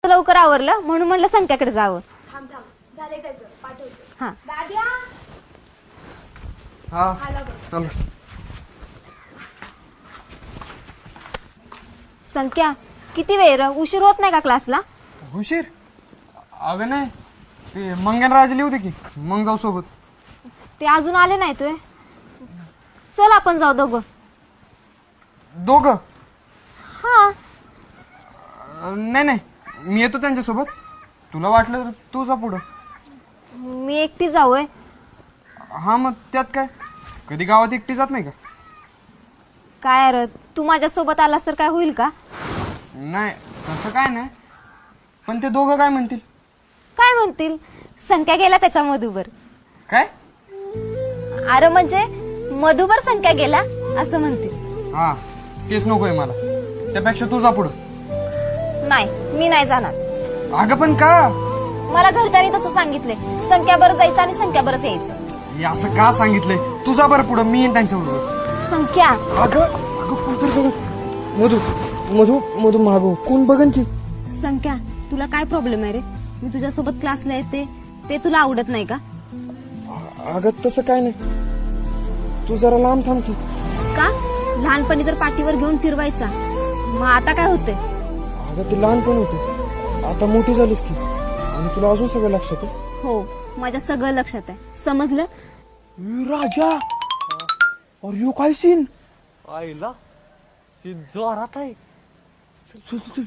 लवकर आवरलं म्हणून म्हणलं संख्याकडे जावं. थांब थांब झाले काय पाठवते. हा दाद्या हा आला बघ. चल. संख्या किती वेळ उशीर होत नाही का क्लासला? उशीर? अगं नाही, ते मंगनराज लिहू की मग जाऊ सोबत. ते अजून आले नाही तुय. चल आपण जाऊ दोघं. दोघं? हा नाही नाही, मी येतो त्यांच्यासोबत. तुला वाटलं तर तू जा पुढं. मी एकटी जाऊय. हा मग त्यात काय, कधी गावात एकटी जात नाही का? काय अरे तू माझ्यासोबत आलास तर काय होईल का? नाही तसं काय नाही, पण ते दोघं काय म्हणतील? काय म्हणतील? संख्या गेला त्याच्या मधुबर. काय? अरे म्हणजे मधुबर संख्या गेला असं म्हणतील. हा तेच नकोय मला, त्यापेक्षा तू जा पुढं. नाही मी नाही जाणार. अगं पण का? मला घरच्यांनी तसं सांगितले, संख्या बरं जायचं आणि संख्या बरंच यायचं. हे असं का सांगितलंय? तू जा बरं पुढं, मी येईन त्यांच्याबरोबर. संख्या अगं अगं कोणतरी बघ. मधू मधू मधू मागो, कोण बघन की? संख्या तुला काय प्रॉब्लेम आहे रे? मी तुझ्यासोबत क्लासला येते ते तुला आवडत नाही का? अगं तसं काय नाही, तू जरा लांब थांब की. का? लहानपणी तर पाठीवर घेऊन फिरवायचा, मग आता काय होतंय? अगं ती लहानपण होती, आता मोठी झालीस की, आणि तुला अजून सगळं लक्षात आहे. हो माझ्या सगळं लक्षात आहे, समजलं? राजा, और यो काय सीन? आईला जोरात आहे. चल चल चल.